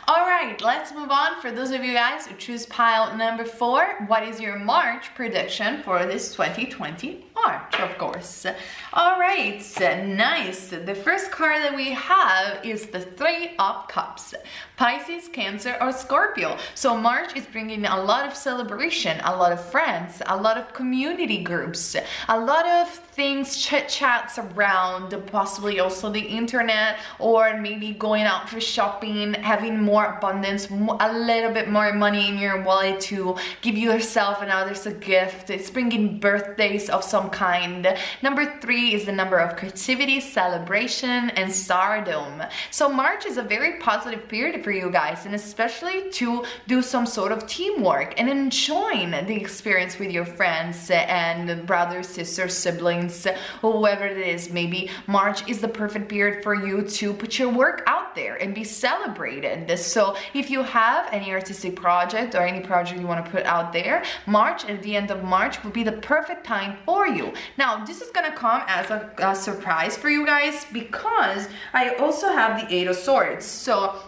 All right, let's move on. For those of you guys who choose pile number 4, what is your March prediction for this 2020 March, of course? All right, nice. The first card that we have is the 3 of Cups. Pisces, Cancer, or Scorpio. So March is bringing a lot of celebration, a lot of friends, a lot of community groups, a lot of things, chit-chats around, possibly also the internet, or maybe going out for shopping, having more abundance, a little bit more money in your wallet to give yourself and others a gift. It's bringing birthdays of some kind. Number 3 is the number of creativity, celebration, and stardom. So March is a very positive period for you guys, and especially to do some sort of teamwork and enjoying the experience with your friends and brothers, sisters, siblings, whoever it is. Maybe March is the perfect period for you to put your work out there and be celebrated. So if you have any artistic project or any project you want to put out there, March, at the end of March, will be the perfect time for you. Now, this is gonna come as a surprise for you guys, because I also have the 8 of Swords. So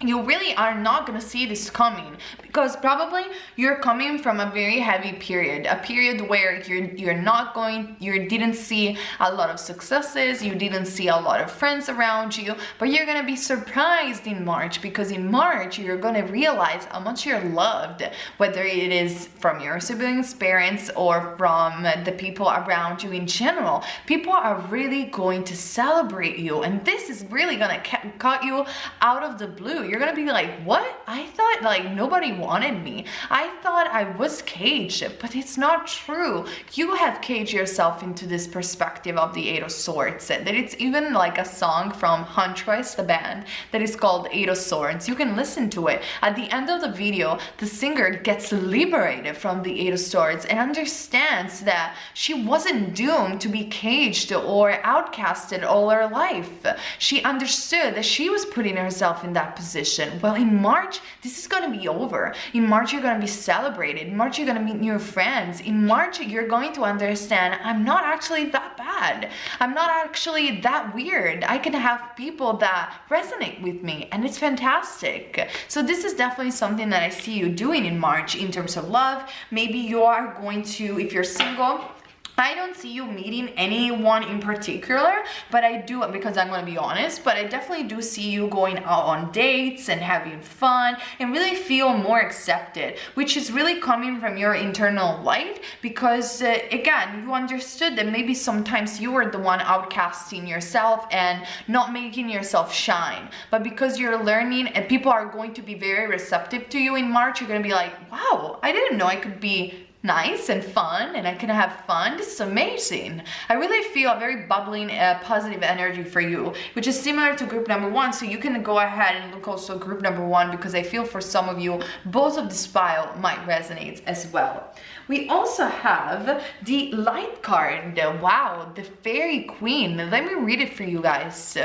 you really are not going to see this coming, because probably you're coming from a very heavy period, a period where you didn't see a lot of successes, you didn't see a lot of friends around you, but you're going to be surprised in March, because in March you're going to realize how much you're loved, whether it is from your siblings, parents, or from the people around you in general. People are really going to celebrate you, and this is really going to cut you out of the blue. You're gonna be like, what? I thought like nobody wanted me. I thought I was caged, but it's not true. You have caged yourself into this perspective of the Eight of Swords. That it's even like a song from Huntress, the band, that is called Eight of Swords. You can listen to it. At the end of the video, the singer gets liberated from the Eight of Swords and understands that she wasn't doomed to be caged or outcasted all her life. She understood that she was putting herself in that position. Well, in March, this is going to be over. In March, you're going to be celebrated. In March, you're going to meet new friends. In March, you're going to understand, I'm not actually that bad. I'm not actually that weird. I can have people that resonate with me, and it's fantastic. So this is definitely something that I see you doing in March in terms of love. Maybe you are going to, if you're single, I don't see you meeting anyone in particular, but I do, because I'm going to be honest, but I definitely do see you going out on dates and having fun and really feel more accepted, which is really coming from your internal light, because again, you understood that maybe sometimes you were the one outcasting yourself and not making yourself shine. But because you're learning and people are going to be very receptive to you in March, you're going to be like, wow, I didn't know I could be nice and fun, and I can have fun. This is amazing. I really feel a very bubbling, positive energy for you, which is similar to group number one. So you can go ahead and look also group number one, because I feel for some of you, both of this pile might resonate as well. We also have the light card. Wow, the Fairy Queen. Let me read it for you guys.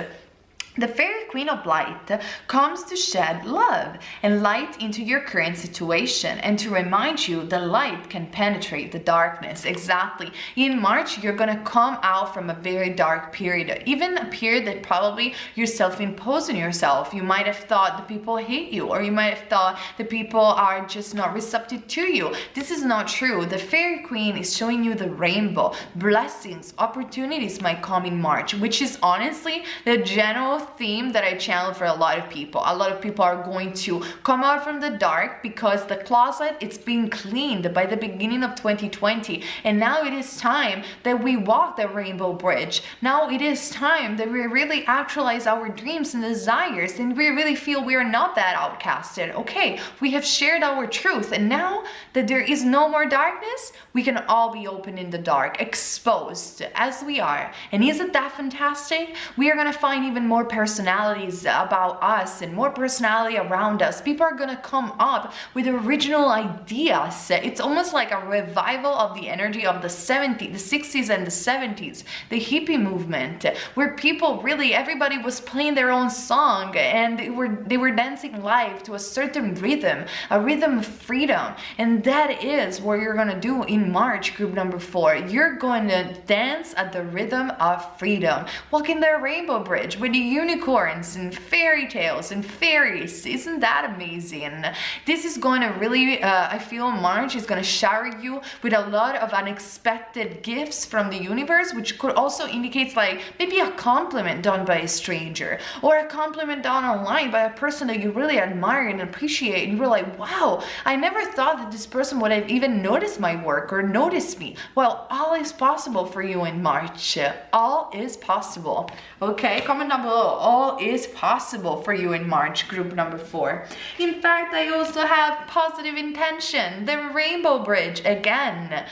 The Fairy Queen of Light comes to shed love and light into your current situation and to remind you the light can penetrate the darkness. Exactly. In March, you're going to come out from a very dark period, even a period that probably you're self-imposing yourself. You might have thought the people hate you, or you might have thought the people are just not receptive to you. This is not true. The Fairy Queen is showing you the rainbow. Blessings, opportunities might come in March, which is honestly the general theme that I channel for a lot of people. A lot of people are going to come out from the dark because the closet, it's been cleaned by the beginning of 2020, and now it is time that we walk the rainbow bridge. Now it is time that we really actualize our dreams and desires, and we really feel we are not that outcasted. Okay, we have shared our truth, and now that there is no more darkness, we can all be open in the dark, exposed as we are. And isn't that fantastic? We are gonna find even more personalities about us and more personality around us. People are gonna come up with original ideas. It's almost like a revival of the energy of the 70s, the 60s and the 70s, the hippie movement, where people really, everybody was playing their own song and they were dancing live to a certain rhythm, a rhythm of freedom. And that is what you're gonna do in March, group number 4. You're going to dance at the rhythm of freedom, walking the rainbow bridge with the unicorns and fairy tales and fairies. Isn't that amazing? This is going to really, I feel March is going to shower you with a lot of unexpected gifts from the universe, which could also indicate like maybe a compliment done by a stranger, or a compliment done online by a person that you really admire and appreciate, and you're like, wow, I never thought that this person would have even noticed my work or noticed me. Well, all is possible for you in March. All is possible. Okay, comment down below. All is possible for you in March, group number 4. In fact, I also have positive intention, the rainbow bridge again.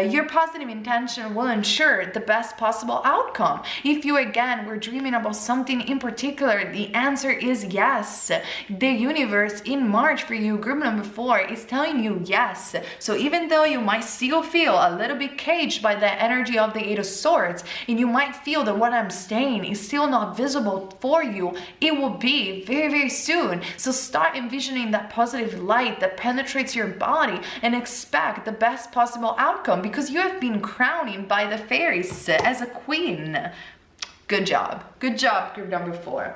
Your positive intention will ensure the best possible outcome. If you again were dreaming about something in particular, the answer is yes. The universe in March for you, group number 4, is telling you yes. So even though you might still feel a little bit caged by the energy of the Eight of Swords, and you might feel that what I'm saying is still not visible for you, it will be very, very soon. So start envisioning that positive light that penetrates your body and expect the best possible outcome, because you have been crowning by the fairies as a queen. Good job. Good job, group number 4.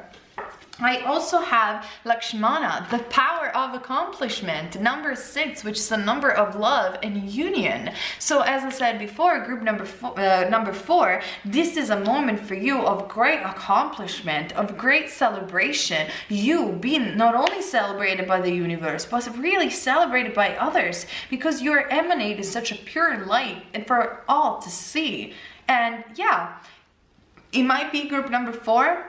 I also have Lakshmana, the power of accomplishment, number 6, which is the number of love and union. So as I said before, group number four, this is a moment for you of great accomplishment, of great celebration. You being not only celebrated by the universe, but really celebrated by others, because you're emanating such a pure light and for all to see. And yeah, it might be group number 4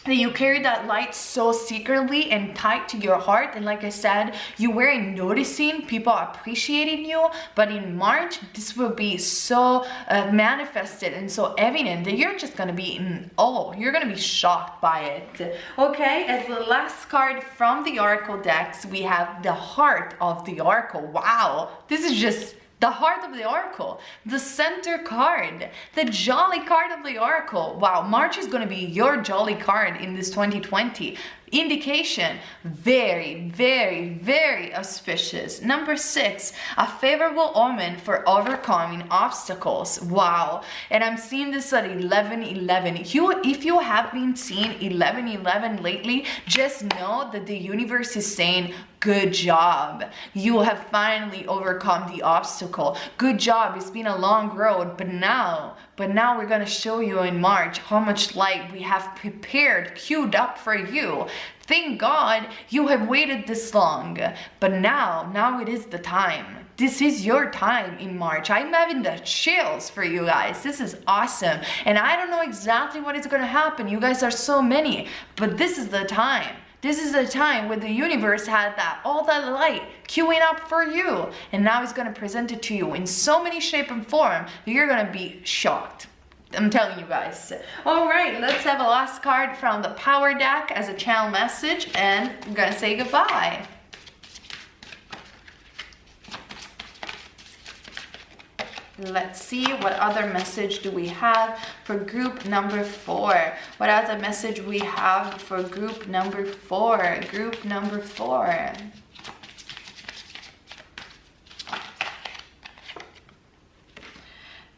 that you carry that light so secretly and tight to your heart, and like I said, you weren't noticing people appreciating you, but in March this will be so manifested and so evident that you're just gonna be in awe. You're gonna be shocked by it. Okay, as the last card from the Oracle decks, we have the Heart of the Oracle. Wow, this is just the Heart of the Oracle, the center card, the jolly card of the Oracle. Wow, March is going to be your jolly card in this 2020. Indication, very, very, very auspicious. Number 6, a favorable omen for overcoming obstacles. Wow, and I'm seeing this at 11:11. If you have been seeing 11:11 lately, just know that the universe is saying, good job. You have finally overcome the obstacle. Good job. It's been a long road, but now we're going to show you in March how much light we have prepared, queued up for you. Thank God you have waited this long, but now it is the time. This is your time in March. I'm having the chills for you guys. This is awesome. And I don't know exactly what is going to happen. You guys are so many, but this is the time. This is the time when the universe had all that light queuing up for you. And now it's going to present it to you in so many shape and form that you're going to be shocked. I'm telling you guys. All right, let's have a last card from the Power deck as a channel message, and I'm going to say goodbye. Let's see, what other message do we have for group number 4? What other message we have for group number 4? Group number 4.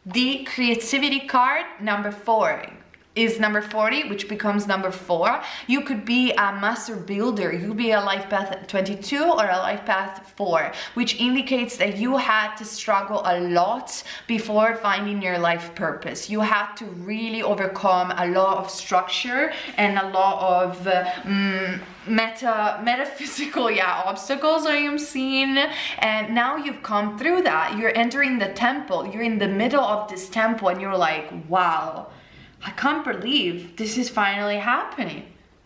The creativity card, number 4. Is number 40, which becomes number 4. You could be a master builder. You could be a life path 22 or a life path 4, which indicates that you had to struggle a lot before finding your life purpose. You had to really overcome a lot of structure and a lot of metaphysical obstacles I am seeing, and now you've come through that. You're entering the temple. You're in the middle of this temple and you're like, wow, I can't believe this is finally happening.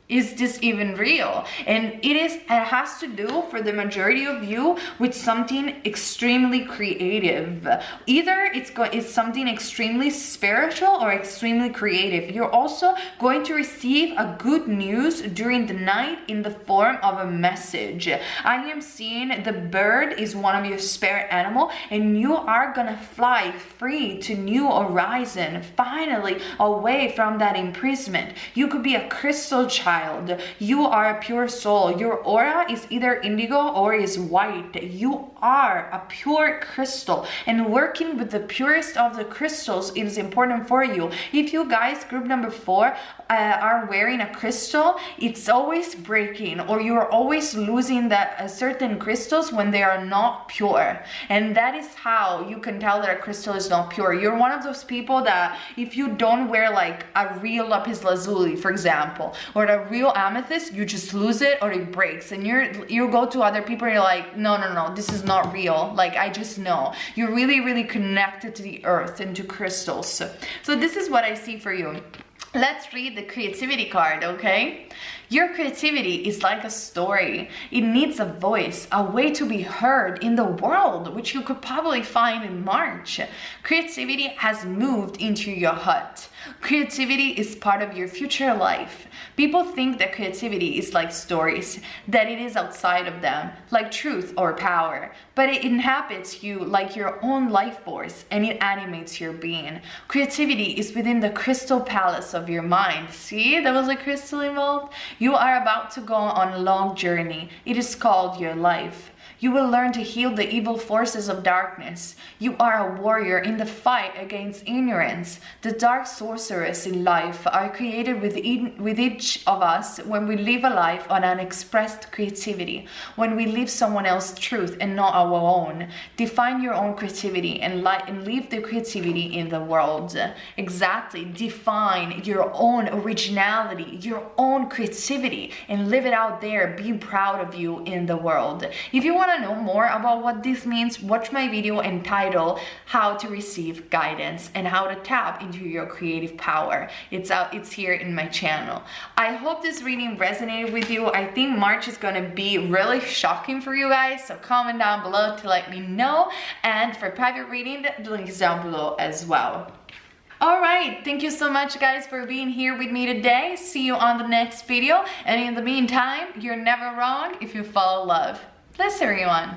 Is this even real? And it has to do, for the majority of you, with something extremely creative. Either it's something extremely spiritual or extremely creative. You're also going to receive a good news during the night in the form of a message. I am seeing the bird is one of your spirit animal, and you are gonna fly free to new horizon, finally away from that imprisonment. You could be a crystal child. You are a pure soul. Your aura is either indigo or is white. You are a pure crystal, and working with the purest of the crystals is important for you. If you guys, group number 4, are wearing a crystal, it's always breaking, or you're always losing that certain crystals when they are not pure. And that is how you can tell that a crystal is not pure. You're one of those people that if you don't wear like a real lapis lazuli, for example, or a real amethyst, you just lose it or it breaks, and you go to other people and you're like, no, this is not real. Like, I just know. You're really, really connected to the earth and to crystals. So this is what I see for you. Let's read the creativity card, okay? Your creativity is like a story. It needs a voice, a way to be heard in the world, which you could probably find in March. Creativity has moved into your hut. Creativity is part of your future life. People think that creativity is like stories, that it is outside of them, like truth or power, but it inhabits you like your own life force, and it animates your being. Creativity is within the crystal palace of your mind. See, there was a crystal involved. You are about to go on a long journey. It is called your life. You will learn to heal the evil forces of darkness. You are a warrior in the fight against ignorance. The dark sorcerers in life are created with each of us when we live a life on unexpressed creativity, when we live someone else's truth and not our own. Define your own creativity and leave the creativity in the world. Exactly. Define your own originality, your own creativity, and live it out there. Be proud of you in the world. If you want to know more about what this means, watch my video entitled How to Receive Guidance and How to Tap into Your Creative Power. It's here in my channel. I hope this reading resonated with you. I think March is going to be really shocking for you guys, so comment down below to let me know. And for private reading, the link is down below as well. Alright, thank you so much guys for being here with me today. See you on the next video, and in the meantime, you're never wrong if you follow love. Bless everyone.